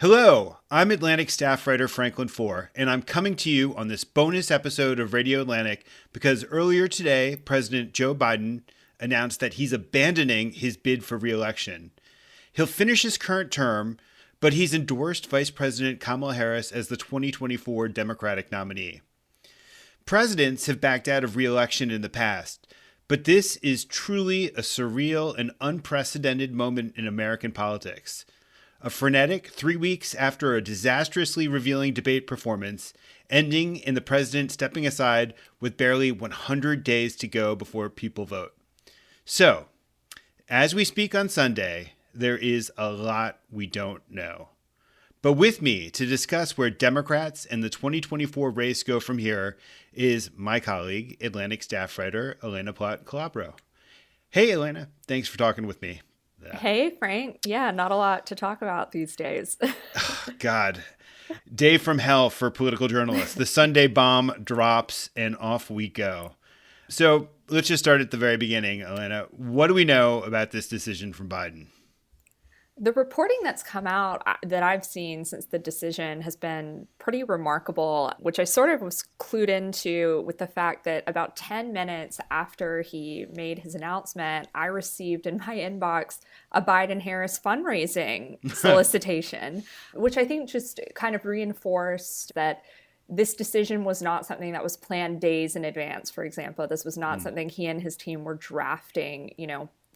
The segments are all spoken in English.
Hello, I'm Atlantic staff writer Franklin Foer, and I'm coming to you on this bonus episode of Radio Atlantic because earlier today, President Joe Biden announced that he's abandoning his bid for re-election. He'll finish his current term, but he's endorsed Vice President Kamala Harris as the 2024 Democratic nominee. Presidents have backed out of re-election in the past, but this is truly a surreal and unprecedented moment in American politics. A frenetic 3 weeks after a disastrously revealing debate performance, ending in the president stepping aside with barely 100 days to go before people vote. So, as we speak on Sunday, there is a lot we don't know. But with me to discuss where Democrats and the 2024 race go from here is my colleague, Atlantic staff writer Elena Plott-Calabro. Hey, Elena, thanks for talking with me. Hey, Frank. Yeah, not a lot to talk about these days. God, day from hell for political journalists. The Sunday bomb drops and off we go. So let's just start at the very beginning, Elena. What do we know about this decision from Biden? The reporting that's come out that I've seen since the decision has been pretty remarkable, which I sort of was clued into with the fact that about 10 minutes after he made his announcement, I received in my inbox a Biden-Harris fundraising solicitation, which I think just kind of reinforced that this decision was not something that was planned days in advance, for example. This was not something he and his team were drafting,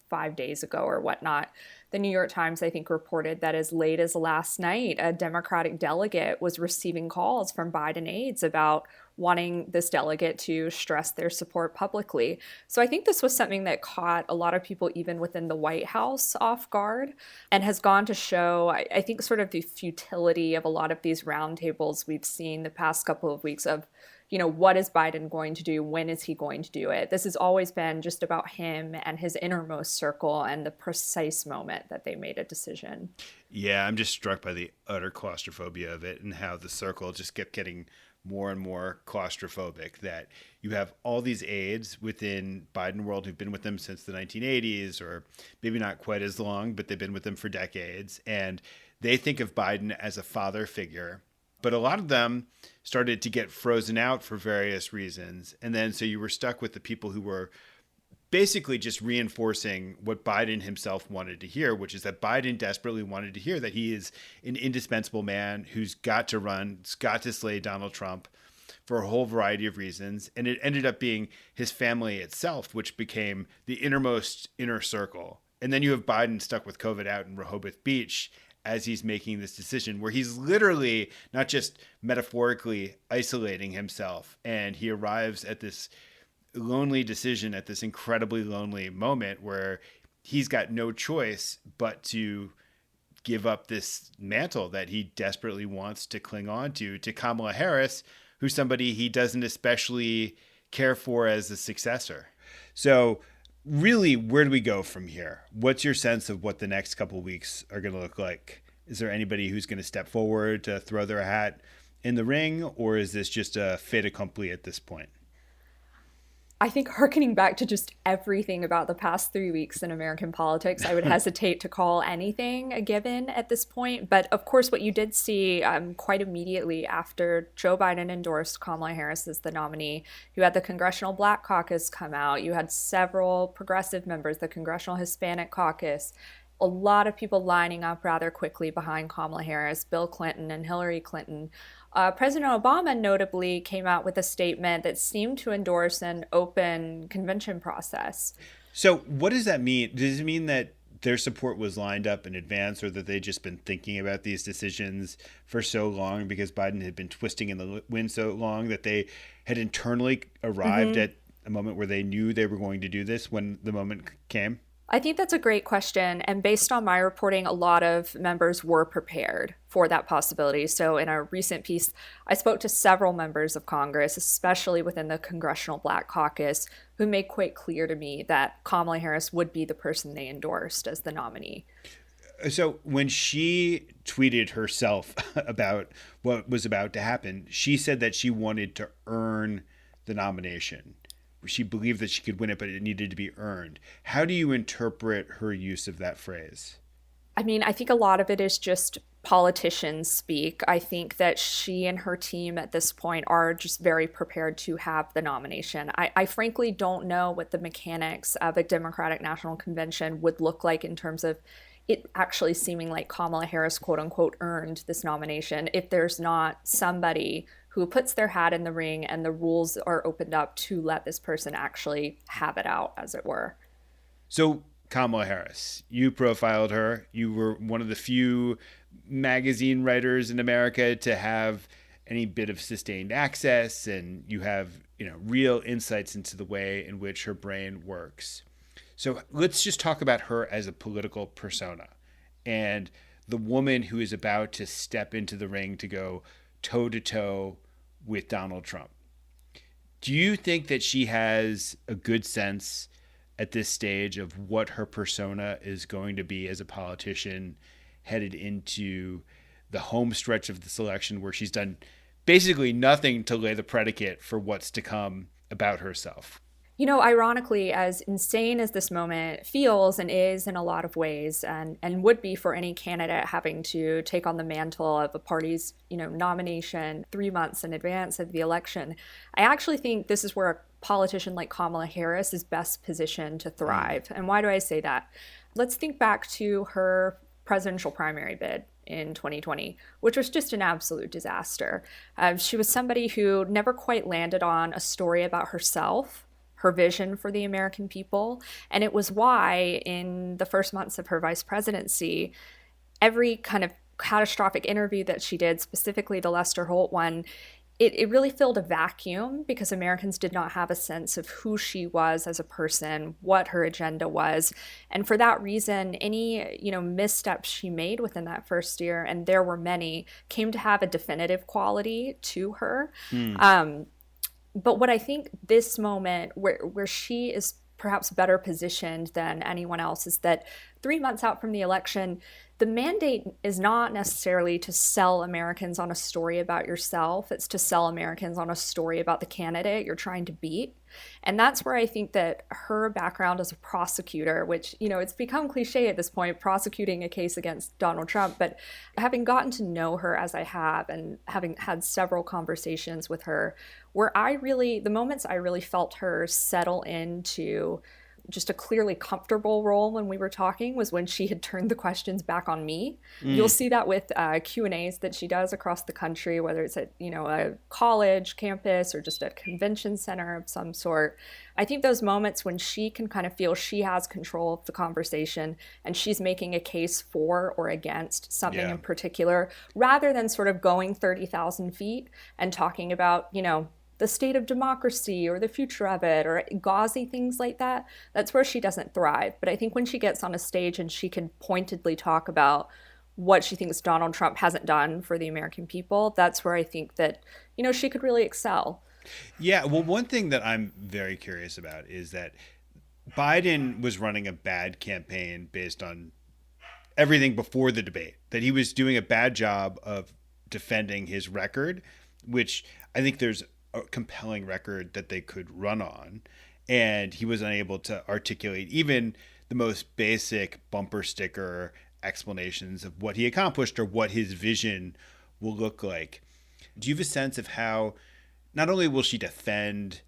5 days ago or whatnot. The New York Times, I think, reported that as late as last night, a Democratic delegate was receiving calls from Biden aides about wanting this delegate to stress their support publicly. So I think this was something that caught a lot of people, even within the White House, off guard, and has gone to show, I think, sort of the futility of a lot of these roundtables we've seen the past couple of weeks of, what is Biden going to do? When is he going to do it? This has always been just about him and his innermost circle and the precise moment that they made a decision. Yeah, I'm just struck by the utter claustrophobia of it and how the circle just kept getting more and more claustrophobic, that you have all these aides within Biden world who've been with them since the 1980s, or maybe not quite as long, but they've been with them for decades. And they think of Biden as a father figure. But a lot of them started to get frozen out for various reasons. And then so you were stuck with the people who were basically just reinforcing what Biden himself wanted to hear, which is that Biden desperately wanted to hear that he is an indispensable man who's got to run, has got to slay Donald Trump for a whole variety of reasons. And it ended up being his family itself, which became the inner circle. And then you have Biden stuck with COVID out in Rehoboth Beach as he's making this decision, where he's literally, not just metaphorically, isolating himself. And he arrives at this lonely decision at this incredibly lonely moment where he's got no choice but to give up this mantle that he desperately wants to cling on to Kamala Harris, who's somebody he doesn't especially care for as a successor. So really, where do we go from here? What's your sense of what the next couple of weeks are going to look like? Is there anybody who's going to step forward to throw their hat in the ring, or is this just a fait accompli at this point? I think hearkening back to just everything about the past 3 weeks in American politics, I would hesitate to call anything a given at this point. But of course, what you did see quite immediately after Joe Biden endorsed Kamala Harris as the nominee, you had the Congressional Black Caucus come out. You had several progressive members, the Congressional Hispanic Caucus, a lot of people lining up rather quickly behind Kamala Harris, Bill Clinton and Hillary Clinton. President Obama notably came out with a statement that seemed to endorse an open convention process. So what does that mean? Does it mean that their support was lined up in advance, or that they'd just been thinking about these decisions for so long because Biden had been twisting in the wind so long that they had internally arrived at a moment where they knew they were going to do this when the moment came? I think that's a great question. And based on my reporting, a lot of members were prepared for that possibility. So in a recent piece, I spoke to several members of Congress, especially within the Congressional Black Caucus, who made quite clear to me that Kamala Harris would be the person they endorsed as the nominee. So when she tweeted herself about what was about to happen, she said that she wanted to earn the nomination. She believed that she could win it, but it needed to be earned. How do you interpret her use of that phrase? I mean, I think a lot of it is just politicians speak. I think that she and her team at this point are just very prepared to have the nomination. I frankly don't know what the mechanics of a Democratic National Convention would look like in terms of it actually seeming like Kamala Harris, quote unquote, earned this nomination if there's not somebody who puts their hat in the ring and the rules are opened up to let this person actually have it out, as it were. So Kamala Harris, you profiled her. You were one of the few magazine writers in America to have any bit of sustained access, and you have, real insights into the way in which her brain works. So let's just talk about her as a political persona and the woman who is about to step into the ring to go toe to toe with Donald Trump. Do you think that she has a good sense at this stage of what her persona is going to be as a politician headed into the home stretch of this election, where she's done basically nothing to lay the predicate for what's to come about herself? Ironically, as insane as this moment feels and is in a lot of ways, and would be for any candidate having to take on the mantle of a party's, nomination 3 months in advance of the election, I actually think this is where a politician like Kamala Harris is best positioned to thrive. And why do I say that? Let's think back to her presidential primary bid in 2020, which was just an absolute disaster. She was somebody who never quite landed on a story about herself, her vision for the American people. And it was why in the first months of her vice presidency, every kind of catastrophic interview that she did, specifically the Lester Holt one, it really filled a vacuum because Americans did not have a sense of who she was as a person, what her agenda was. And for that reason, any, missteps she made within that first year, and there were many, came to have a definitive quality to her. But what I think this moment where she is perhaps better positioned than anyone else is that 3 months out from the election, the mandate is not necessarily to sell Americans on a story about yourself. It's to sell Americans on a story about the candidate you're trying to beat. And that's where I think that her background as a prosecutor, which, it's become cliche at this point, prosecuting a case against Donald Trump, but having gotten to know her as I have and having had several conversations with her, where the moments I really felt her settle into just a clearly comfortable role when we were talking was when she had turned the questions back on me. You'll see that with Q&As that she does across the country, whether it's at a college campus or just a convention center of some sort. I think those moments when she can kind of feel she has control of the conversation and she's making a case for or against something in particular, rather than sort of going 30,000 feet and talking about, the state of democracy or the future of it or gauzy things like that, that's where she doesn't thrive. But I think when she gets on a stage and she can pointedly talk about what she thinks Donald Trump hasn't done for the American people, that's where I think that, she could really excel. Yeah, well, one thing that I'm very curious about is that Biden was running a bad campaign based on everything before the debate, that he was doing a bad job of defending his record, which I think there's a compelling record that they could run on, and he was unable to articulate even the most basic bumper sticker explanations of what he accomplished or what his vision will look like. Do you have a sense of how not only will she defend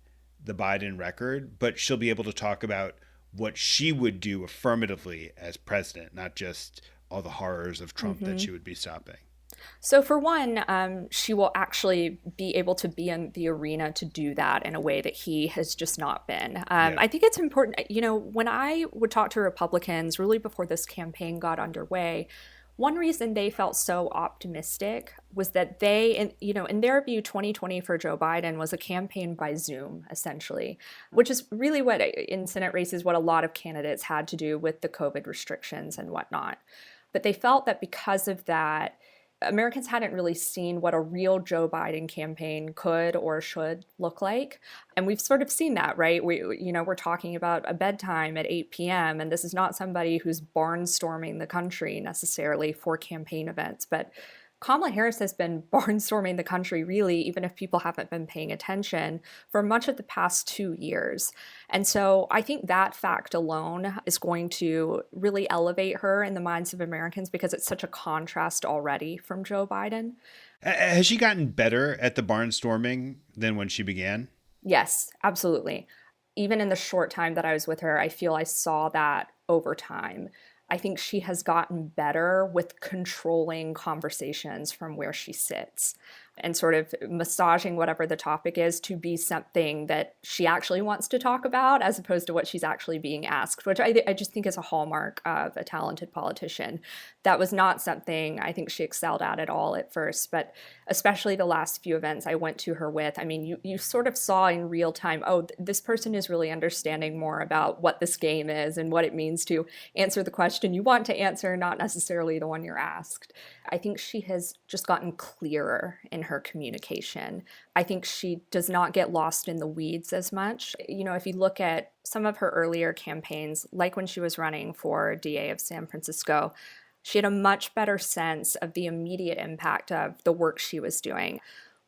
the Biden record, but she'll be able to talk about what she would do affirmatively as president, not just all the horrors of Trump that she would be stopping? So for one, she will actually be able to be in the arena to do that in a way that he has just not been. I think it's important, when I would talk to Republicans really before this campaign got underway, one reason they felt so optimistic was that they, in their view, 2020 for Joe Biden was a campaign by Zoom, essentially, which is really what in Senate races, what a lot of candidates had to do with the COVID restrictions and whatnot. But they felt that because of that, Americans hadn't really seen what a real Joe Biden campaign could or should look like. And we've sort of seen that, right? We're talking about a bedtime at 8 p.m. And this is not somebody who's barnstorming the country necessarily for campaign events, but Kamala Harris has been barnstorming the country, really, even if people haven't been paying attention, for much of the past 2 years. And so I think that fact alone is going to really elevate her in the minds of Americans because it's such a contrast already from Joe Biden. Has she gotten better at the barnstorming than when she began? Yes, absolutely. Even in the short time that I was with her, I feel I saw that over time. I think she has gotten better with controlling conversations from where she sits and sort of massaging whatever the topic is to be something that she actually wants to talk about as opposed to what she's actually being asked, which I just think is a hallmark of a talented politician. That was not something I think she excelled at all at first, but especially the last few events I went to her with, I mean, you sort of saw in real time, oh, this person is really understanding more about what this game is and what it means to answer the question you want to answer, not necessarily the one you're asked. I think she has just gotten clearer in her communication. I think she does not get lost in the weeds as much. You know, if you look at some of her earlier campaigns, like when she was running for DA of San Francisco, she had a much better sense of the immediate impact of the work she was doing.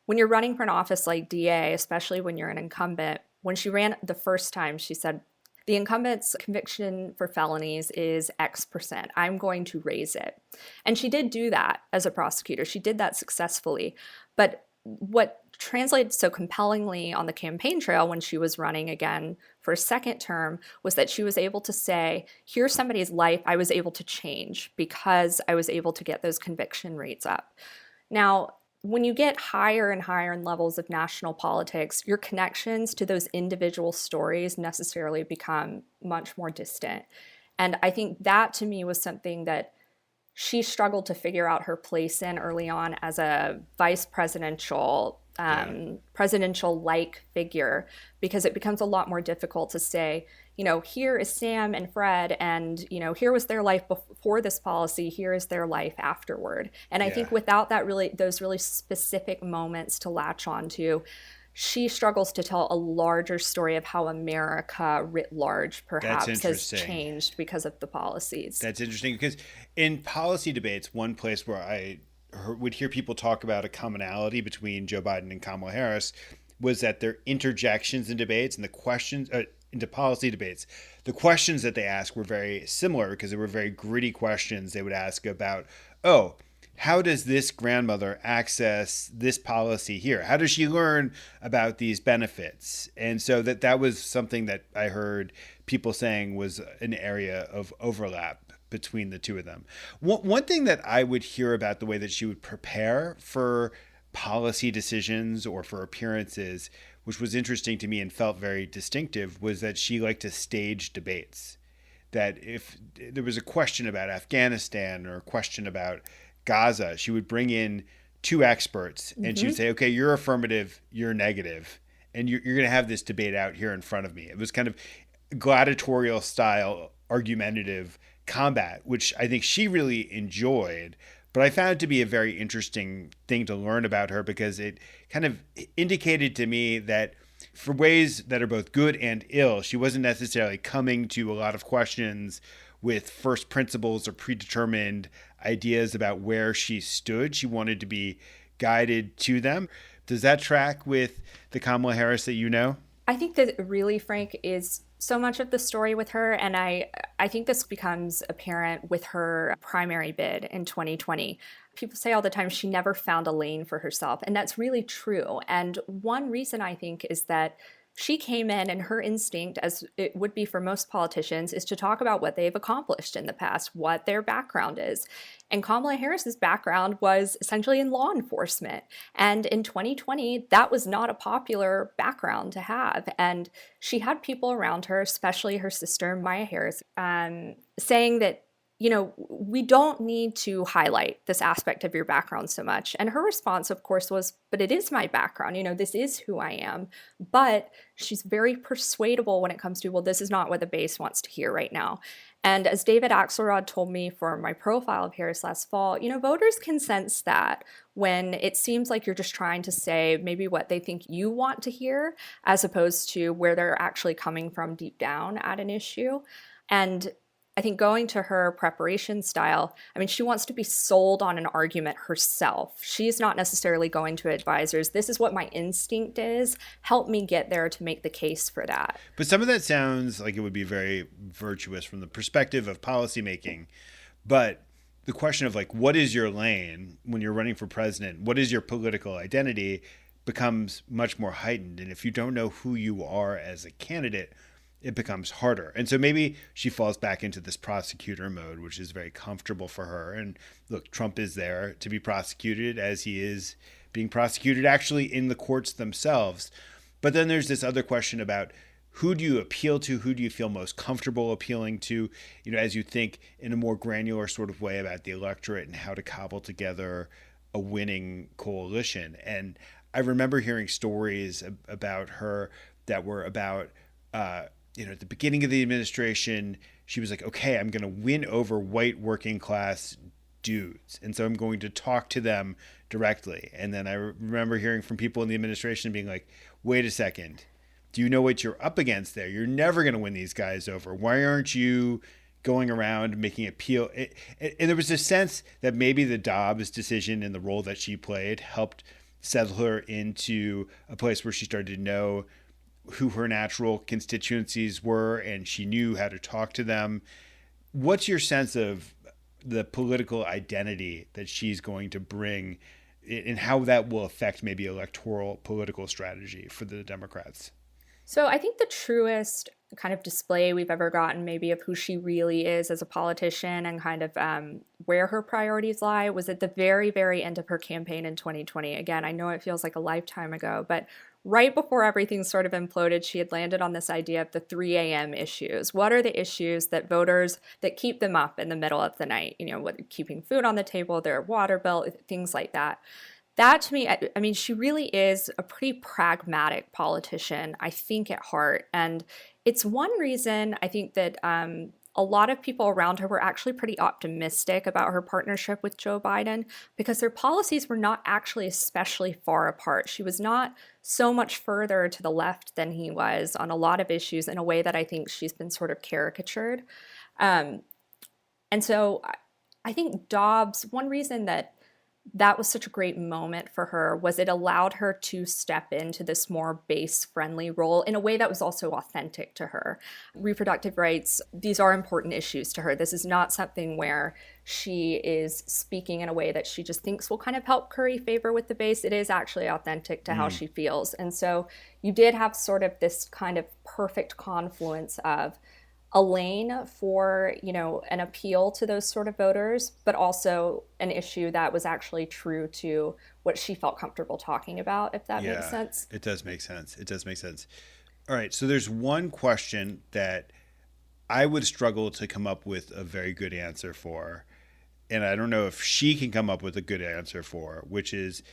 When you're running for an office like DA, especially when you're an incumbent, when she ran the first time, she said, the incumbent's conviction for felonies is X%. I'm going to raise it. And she did do that as a prosecutor. She did that successfully. But what translated so compellingly on the campaign trail when she was running again for a second term was that she was able to say, here's somebody's life I was able to change because I was able to get those conviction rates up. Now, when you get higher and higher in levels of national politics, your connections to those individual stories necessarily become much more distant. And I think that to me was something that she struggled to figure out her place in early on as a vice presidential-like figure, because it becomes a lot more difficult to say, you know, here is Sam and Fred, and, you know, here was their life before this policy, here is their life afterward. And I think without that those really specific moments to latch onto, she struggles to tell a larger story of how America writ large perhaps has changed because of the policies. That's interesting because in policy debates, one place where I would hear people talk about a commonality between Joe Biden and Kamala Harris was that their interjections in debates and the questions into policy debates, the questions that they asked were very similar because they were very gritty questions. They would ask about, oh, how does this grandmother access this policy here? How does she learn about these benefits? And so that was something that I heard people saying was an area of overlap between the two of them. One thing that I would hear about the way that she would prepare for policy decisions or for appearances, which was interesting to me and felt very distinctive, was that she liked to stage debates. That if there was a question about Afghanistan or a question about Gaza, she would bring in two experts and she would say, okay, you're affirmative, you're negative, and you're going to have this debate out here in front of me. It was kind of gladiatorial style, argumentative combat, which I think she really enjoyed. But I found it to be a very interesting thing to learn about her because it kind of indicated to me that for ways that are both good and ill, she wasn't necessarily coming to a lot of questions with first principles or predetermined ideas about where she stood. She wanted to be guided to them. Does that track with the Kamala Harris that you know? I think that really, Frank, is so much of the story with her. And I think this becomes apparent with her primary bid in 2020. People say all the time she never found a lane for herself. And that's really true. And one reason I think is that she came in and her instinct, as it would be for most politicians, is to talk about what they've accomplished in the past, what their background is. And Kamala Harris's background was essentially in law enforcement. And in 2020, that was not a popular background to have. And she had people around her, especially her sister, Maya Harris, saying that, you know, we don't need to highlight this aspect of your background so much. And her response, of course, was, but it is my background. You know, this is who I am. But she's very persuadable when it comes to, well, this is not what the base wants to hear right now. And as David Axelrod told me for my profile of Harris last fall, you know, voters can sense that when it seems like you're just trying to say maybe what they think you want to hear, as opposed to where they're actually coming from deep down at an issue. And I I think going to her preparation style, I mean, she wants to be sold on an argument herself. She's not necessarily going to advisors. This is what my instinct is. Help me get there to make the case for that. But some of that sounds like it would be very virtuous from the perspective of policymaking. But the question of like, what is your lane when you're running for president? What is your political identity becomes much more heightened. And if you don't know who you are as a candidate, it becomes harder. And so maybe she falls back into this prosecutor mode, which is very comfortable for her. And look, Trump is there to be prosecuted as he is being prosecuted actually in the courts themselves. But then there's this other question about who do you appeal to? Who do you feel most comfortable appealing to? You know, as you think in a more granular sort of way about the electorate and how to cobble together a winning coalition. And I remember hearing stories about her that were about, at the beginning of the administration, she was like, okay, I'm going to win over white working class dudes. And so I'm going to talk to them directly. And then I remember hearing from people in the administration being like, wait a second. Do you know what you're up against there? You're never going to win these guys over. Why aren't you going around making appeal? And there was a sense that maybe the Dobbs decision and the role that she played helped settle her into a place where she started to know who her natural constituencies were and she knew how to talk to them. What's your sense of the political identity that she's going to bring and how that will affect maybe electoral political strategy for the Democrats? So I think the truest kind of display we've ever gotten maybe of who she really is as a politician and kind of where her priorities lie was at the very, very end of her campaign in 2020. Again, I know it feels like a lifetime ago, but right before everything sort of imploded, she had landed on this idea of the 3 a.m. issues. What are the issues that voters, that keep them up in the middle of the night? You know, keeping food on the table, their water bill, things like that. That to me, I mean, she really is a pretty pragmatic politician, I think, at heart. And it's one reason I think that a lot of people around her were actually pretty optimistic about her partnership with Joe Biden because their policies were not actually especially far apart. She was not so much further to the left than he was on a lot of issues in a way that I think she's been sort of caricatured. And so I think Dobbs, one reason that was such a great moment for her was it allowed her to step into this more base-friendly role in a way that was also authentic to her. Reproductive rights, these are important issues to her. This is not something where she is speaking in a way that she just thinks will kind of help curry favor with the base. It is actually authentic to how she feels. And so you did have sort of this kind of perfect confluence of a lane for, an appeal to those sort of voters, but also an issue that was actually true to what she felt comfortable talking about, if that makes sense. It does make sense. It does make sense. All right. So there's one question that I would struggle to come up with a very good answer for. And I don't know if she can come up with a good answer for, which is,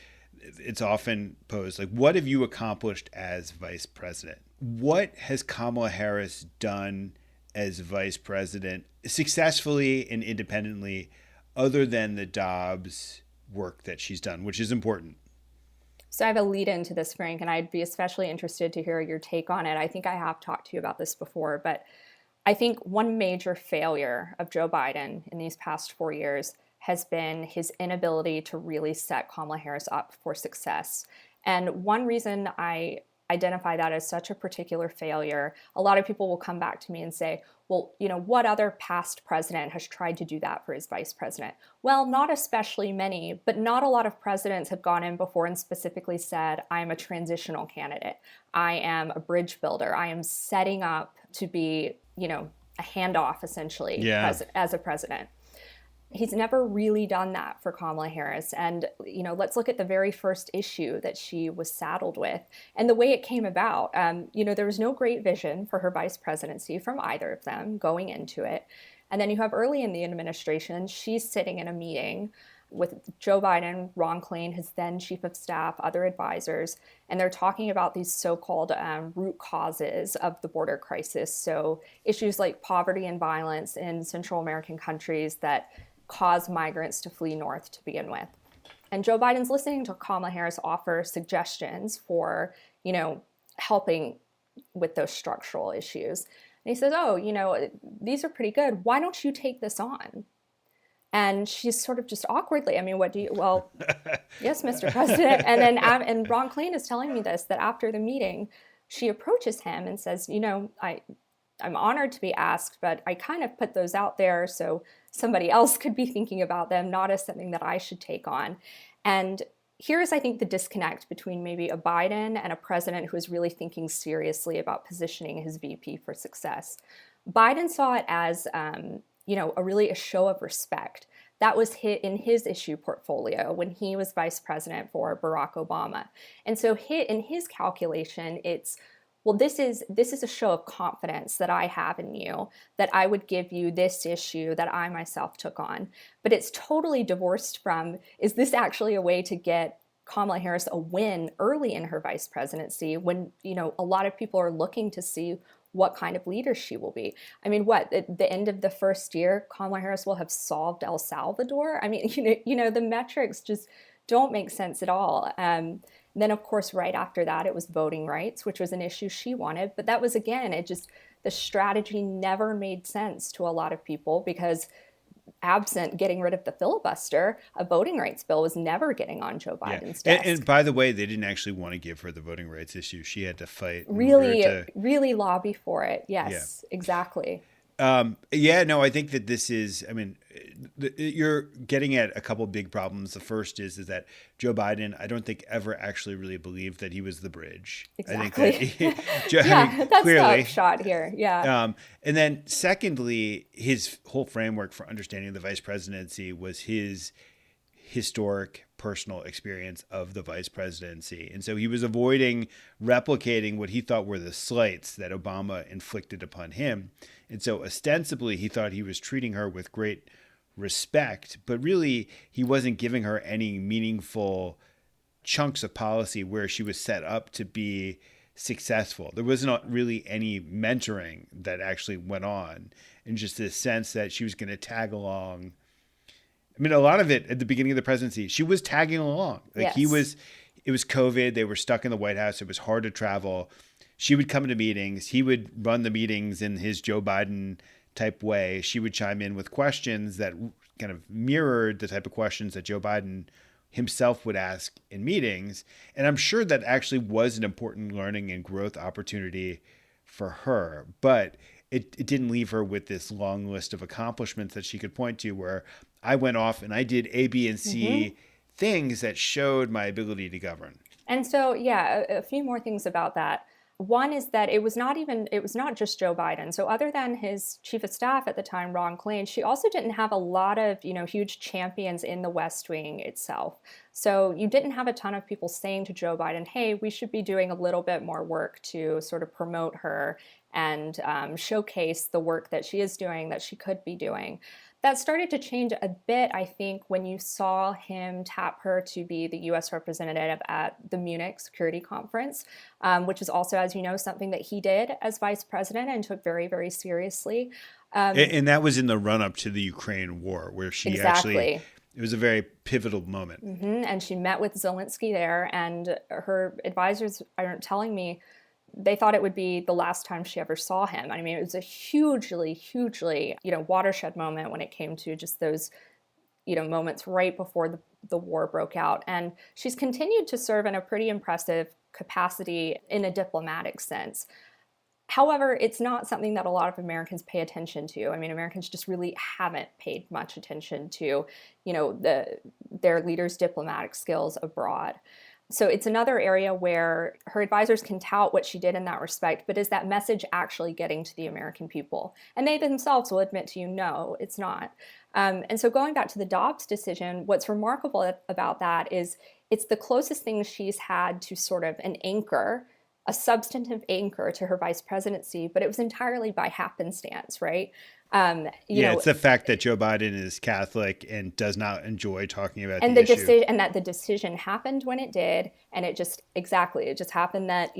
it's often posed like, what have you accomplished as vice president? What has Kamala Harris done as vice president successfully and independently other than the Dobbs work that she's done, which is important? So I have a lead into this, Frank, and I'd be especially interested to hear your take on it. I think I have talked to you about this before, but I think one major failure of Joe Biden in these past 4 years has been his inability to really set Kamala Harris up for success. And one reason I identify that as such a particular failure, a lot of people will come back to me and say, well, what other past president has tried to do that for his vice president? Well, not especially many, but not a lot of presidents have gone in before and specifically said, I am a transitional candidate. I am a bridge builder. I am setting up to be, a handoff essentially as a president. He's never really done that for Kamala Harris. And, let's look at the very first issue that she was saddled with and the way it came about. There was no great vision for her vice presidency from either of them going into it. And then you have early in the administration, she's sitting in a meeting with Joe Biden, Ron Klain, his then chief of staff, other advisors, and they're talking about these so-called root causes of the border crisis. So issues like poverty and violence in Central American countries that cause migrants to flee north to begin with. And Joe Biden's listening to Kamala Harris offer suggestions for, helping with those structural issues. And he says, oh, these are pretty good. Why don't you take this on? And she's sort of just awkwardly, well, yes, Mr. President. And then, and Ron Klain is telling me this, that after the meeting, she approaches him and says, I'm honored to be asked, but I kind of put those out there so somebody else could be thinking about them, not as something that I should take on. And here's, I think, the disconnect between maybe a Biden and a president who is really thinking seriously about positioning his VP for success. Biden saw it as, a show of respect. That was hit in his issue portfolio when he was vice president for Barack Obama. And so in his calculation, it's, well, this is a show of confidence that I have in you, that I would give you this issue that I myself took on. But it's totally divorced from, is this actually a way to get Kamala Harris a win early in her vice presidency when, a lot of people are looking to see what kind of leader she will be. At the end of the first year, Kamala Harris will have solved El Salvador. The metrics just don't make sense at all. Then, of course, right after that, it was voting rights, which was an issue she wanted. But that was, again, the strategy never made sense to a lot of people because absent getting rid of the filibuster, a voting rights bill was never getting on Joe Biden's desk. And by the way, they didn't actually want to give her the voting rights issue. She had to fight. Really lobby for it. Yes, exactly. I think that this is, you're getting at a couple big problems. The first is that Joe Biden, I don't think ever actually really believed that he was the bridge. Exactly. I think that that's clearly, the upshot here. Yeah. And then secondly, his whole framework for understanding the vice presidency was his historic personal experience of the vice presidency. And so he was avoiding replicating what he thought were the slights that Obama inflicted upon him. And so ostensibly he thought he was treating her with great respect, but really he wasn't giving her any meaningful chunks of policy where she was set up to be successful. There was not really any mentoring that actually went on, and just this sense that she was going to tag along. A lot of it at the beginning of the presidency, she was tagging along. It was COVID. They were stuck in the White House. It was hard to travel. She would come to meetings. He would run the meetings in his Joe Biden type way. She would chime in with questions that kind of mirrored the type of questions that Joe Biden himself would ask in meetings. And I'm sure that actually was an important learning and growth opportunity for her. But it didn't leave her with this long list of accomplishments that she could point to where I went off and I did A, B, and C things that showed my ability to govern. And so, a few more things about that. One is that it was not just Joe Biden. So other than his chief of staff at the time, Ron Klain, she also didn't have a lot of, huge champions in the West Wing itself. So you didn't have a ton of people saying to Joe Biden, hey, we should be doing a little bit more work to sort of promote her and showcase the work that she is doing, that she could be doing. That started to change a bit, I think, when you saw him tap her to be the U.S. representative at the Munich Security Conference, which is also, as you know, something that he did as vice president and took very, very seriously. And that was in the run-up to the Ukraine war, where she actually, it was a very pivotal moment. And she met with Zelensky there, and her advisors are telling me they thought it would be the last time she ever saw him. It was a hugely, watershed moment when it came to just those, moments right before the war broke out. And she's continued to serve in a pretty impressive capacity in a diplomatic sense. However, it's not something that a lot of Americans pay attention to. Americans just really haven't paid much attention to, their leaders' diplomatic skills abroad. So it's another area where her advisors can tout what she did in that respect, but is that message actually getting to the American people? And they themselves will admit to you, no, it's not. And so going back to the Dobbs decision, what's remarkable about that is it's the closest thing she's had to sort of an anchor, a substantive anchor to her vice presidency, but it was entirely by happenstance, right? It's the fact that Joe Biden is Catholic and does not enjoy talking about and the issue. And that the decision happened when it did, and it just happened that,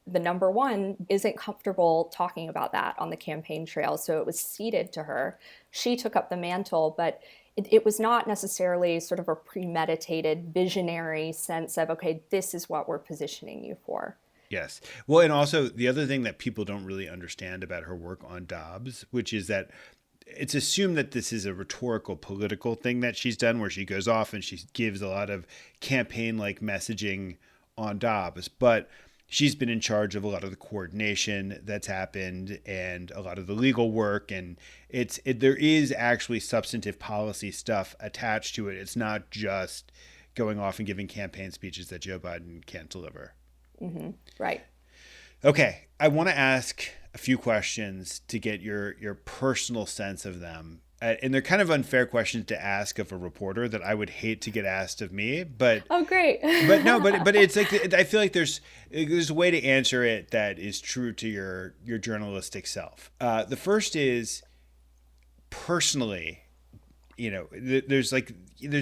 the number one isn't comfortable talking about that on the campaign trail, so it was ceded to her. She took up the mantle, but it was not necessarily sort of a premeditated, visionary sense of, okay, this is what we're positioning you for. Yes. Well, and also the other thing that people don't really understand about her work on Dobbs, which is that it's assumed that this is a rhetorical political thing that she's done where she goes off and she gives a lot of campaign like messaging on Dobbs, but she's been in charge of a lot of the coordination that's happened and a lot of the legal work. And there is actually substantive policy stuff attached to it. It's not just going off and giving campaign speeches that Joe Biden can't deliver. Mm-hmm. Right. Okay. I want to ask a few questions to get your personal sense of them. And they're kind of unfair questions to ask of a reporter that I would hate to get asked of me, but oh, great. but it's like, I feel like there's a way to answer it that is true to your journalistic self. The first is personally, there's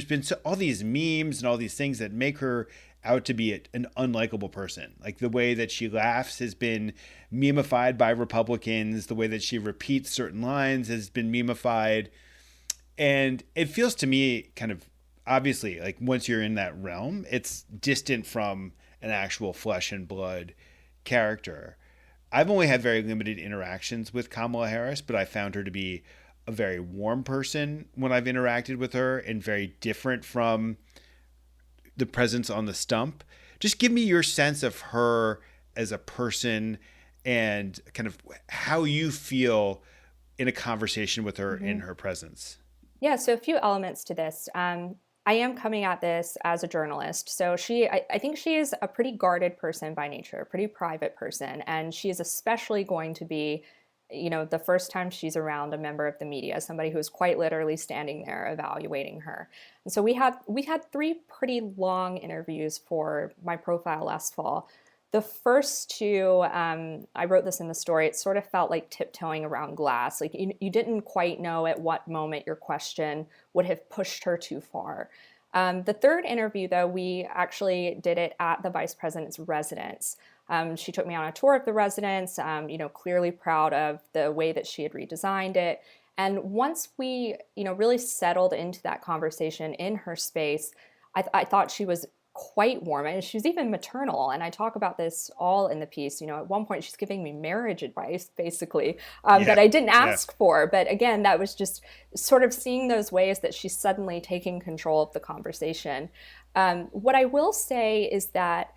been all these memes and all these things that make her out to be an unlikable person. Like the way that she laughs has been memeified by Republicans. The way that she repeats certain lines has been memeified. And it feels to me kind of obviously like once you're in that realm, it's distant from an actual flesh and blood character. I've only had very limited interactions with Kamala Harris, but I found her to be a very warm person when I've interacted with her and very different from the presence on the stump. Just give me your sense of her as a person and kind of how you feel in a conversation with her in her presence. Yeah, so a few elements to this. I am coming at this as a journalist. So I think she is a pretty guarded person by nature, a pretty private person. And she is especially going to be, the first time she's around a member of the media, somebody who is quite literally standing there evaluating her. And so we had 3 pretty long interviews for my profile last fall. The first 2, I wrote this in the story, it sort of felt like tiptoeing around glass. Like you didn't quite know at what moment your question would have pushed her too far. The third interview, though, we actually did it at the vice president's residence. She took me on a tour of the residence, clearly proud of the way that she had redesigned it. And once we, really settled into that conversation in her space, I thought she was quite warm, and she was even maternal. And I talk about this all in the piece. At one point she's giving me marriage advice, basically, that I didn't ask for. But again, that was just sort of seeing those ways that she's suddenly taking control of the conversation. What I will say is that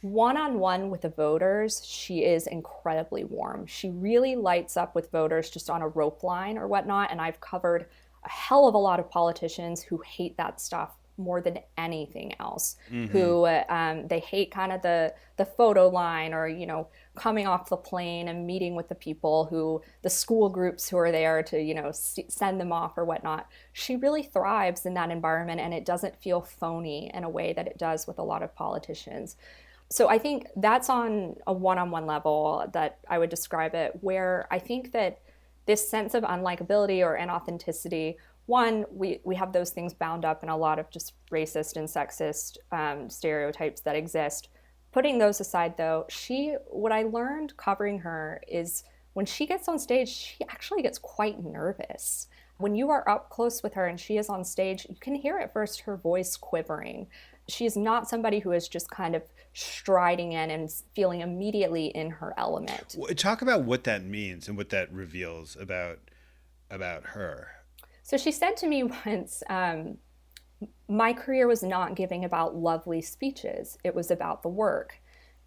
one-on-one with the voters, she is incredibly warm. She really lights up with voters just on a rope line or whatnot. And I've covered a hell of a lot of politicians who hate that stuff more than anything else, who they hate kind of the photo line or, coming off the plane and meeting with the people the school groups who are there to, send them off or whatnot. She really thrives in that environment, and it doesn't feel phony in a way that it does with a lot of politicians. So I think that's on a one-on-one level that I would describe it, where I think that this sense of unlikability or inauthenticity, one, we have those things bound up in a lot of just racist and sexist stereotypes that exist. Putting those aside, though, what I learned covering her is when she gets on stage, she actually gets quite nervous. When you are up close with her and she is on stage, you can hear at first her voice quivering. She is not somebody who is just kind of striding in and feeling immediately in her element. Talk about what that means and what that reveals about her. So she said to me once, my career was not giving about lovely speeches. It was about the work.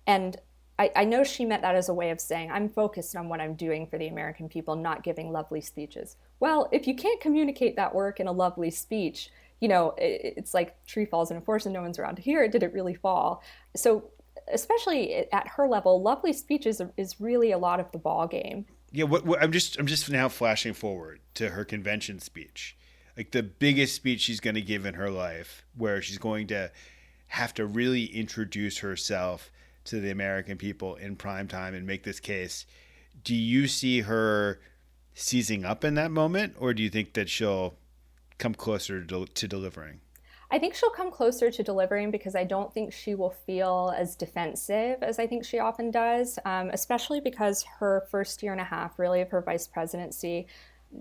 And I know she meant that as a way of saying, I'm focused on what I'm doing for the American people, not giving lovely speeches. Well, if you can't communicate that work in a lovely speech, it's like tree falls in a forest and no one's around to hear it. Did it really fall? So especially at her level, lovely speeches is really a lot of the ball game. Yeah, what I'm just now flashing forward to her convention speech, like the biggest speech she's going to give in her life, where she's going to have to really introduce herself to the American people in prime time and make this case. Do you see her seizing up in that moment, or do you think that she'll come closer to delivering? I think she'll come closer to delivering because I don't think she will feel as defensive as I think she often does, especially because her first year and a half, really, of her vice presidency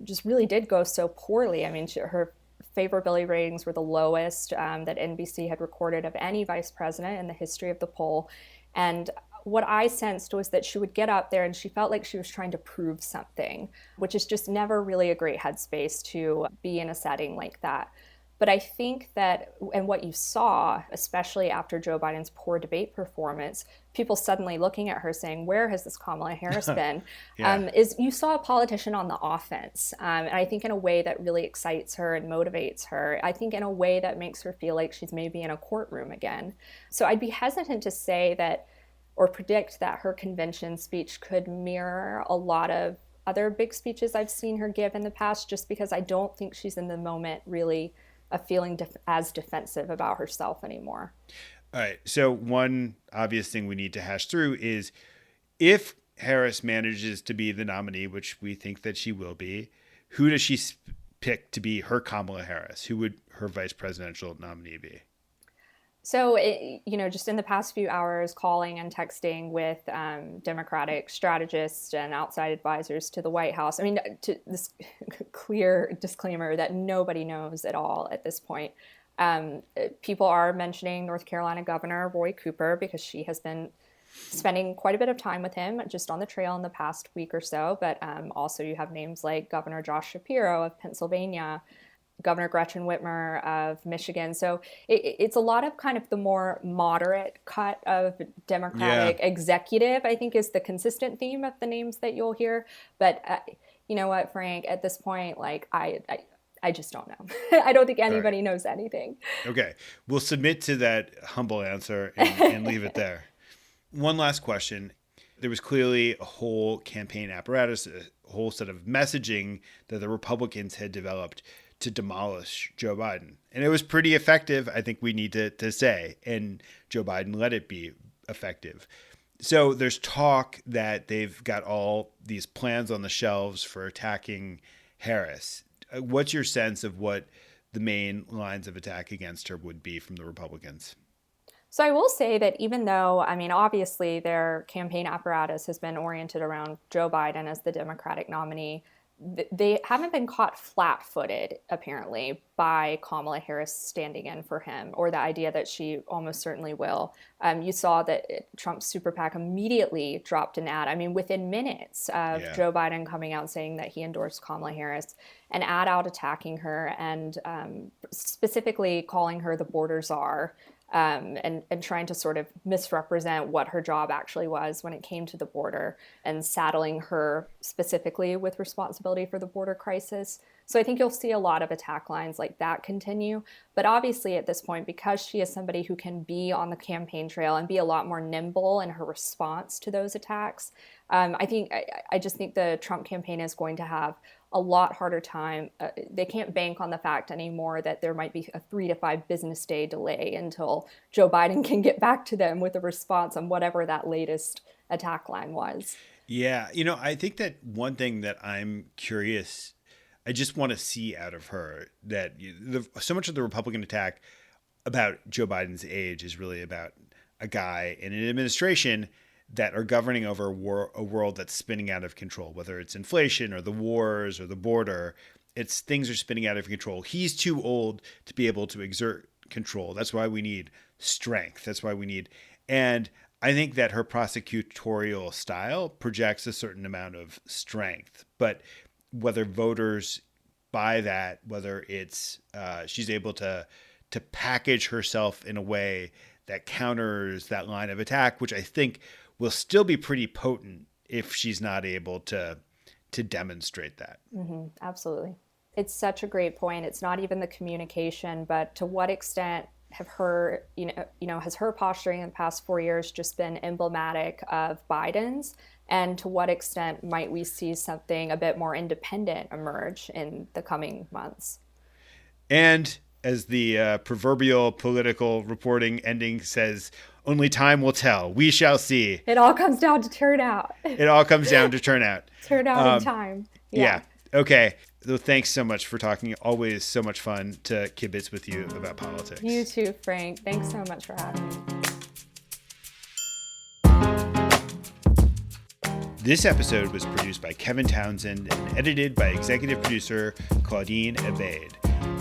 just really did go so poorly. I mean, her favorability ratings were the lowest that NBC had recorded of any vice president in the history of the poll. And what I sensed was that she would get up there and she felt like she was trying to prove something, which is just never really a great headspace to be in a setting like that. But I think that, and what you saw, especially after Joe Biden's poor debate performance, people suddenly looking at her saying, where has this Kamala Harris been? Is you saw a politician on the offense. And I think in a way that really excites her and motivates her. I think in a way that makes her feel like she's maybe in a courtroom again. So I'd be hesitant to say that, or predict that her convention speech could mirror a lot of other big speeches I've seen her give in the past, just because I don't think she's in the moment really feeling as defensive about herself anymore. All right. So one obvious thing we need to hash through is if Harris manages to be the nominee, which we think that she will be, who does she pick to be her Kamala Harris? Who would her vice presidential nominee be? So, just in the past few hours, calling and texting with Democratic strategists and outside advisors to the White House. I mean, to this clear disclaimer that nobody knows at all at this point. People are mentioning North Carolina Governor Roy Cooper because she has been spending quite a bit of time with him just on the trail in the past week or so. But also you have names like Governor Josh Shapiro of Pennsylvania, Governor Gretchen Whitmer of Michigan. So it's a lot of kind of the more moderate cut of Democratic executive, I think, is the consistent theme of the names that you'll hear. But you know what, Frank, at this point, like I just don't know. I don't think anybody knows anything. Okay. We'll submit to that humble answer and leave it there. One last question. There was clearly a whole campaign apparatus, a whole set of messaging that the Republicans had developed to demolish Joe Biden. And it was pretty effective, I think we need to say, and Joe Biden let it be effective. So there's talk that they've got all these plans on the shelves for attacking Harris. What's your sense of what the main lines of attack against her would be from the Republicans? So I will say that even though, I mean, obviously their campaign apparatus has been oriented around Joe Biden as the Democratic nominee, they haven't been caught flat-footed, apparently, by Kamala Harris standing in for him, or the idea that she almost certainly will. You saw that Trump's super PAC immediately dropped an ad. I mean, within minutes of Joe Biden coming out saying that he endorsed Kamala Harris, an ad out attacking her and specifically calling her the border czar. And trying to sort of misrepresent what her job actually was when it came to the border and saddling her specifically with responsibility for the border crisis. So I think you'll see a lot of attack lines like that continue. But obviously at this point, because she is somebody who can be on the campaign trail and be a lot more nimble in her response to those attacks, I just think the Trump campaign is going to have a lot harder time. They can't bank on the fact anymore that there might be a 3 to 5 business day delay until Joe Biden can get back to them with a response on whatever that latest attack line was. Yeah. I think that one thing that I'm curious, I just want to see out of her that so much of the Republican attack about Joe Biden's age is really about a guy in an administration that are governing over a world that's spinning out of control, whether it's inflation or the wars or the border. It's things are spinning out of control. He's too old to be able to exert control. That's why we need strength. That's why we need, and I think that her prosecutorial style projects a certain amount of strength, but whether voters buy that, whether it's she's able to package herself in a way that counters that line of attack, which I think will still be pretty potent if she's not able to demonstrate that. Mm-hmm, absolutely. It's such a great point. It's not even the communication, but to what extent has her posturing in the past 4 years just been emblematic of Biden's? And to what extent might we see something a bit more independent emerge in the coming months? And as the proverbial political reporting ending says, only time will tell. We shall see. It all comes down to turnout. It all comes down to turnout. Turnout in time. Yeah. Okay. So thanks so much for talking. Always so much fun to kibitz with you about politics. You too, Frank. Thanks so much for having me. This episode was produced by Kevin Townsend and edited by executive producer Claudine Abade.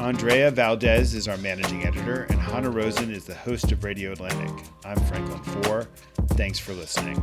Andrea Valdez is our managing editor, and Hannah Rosen is the host of Radio Atlantic. I'm Franklin Foer. Thanks for listening.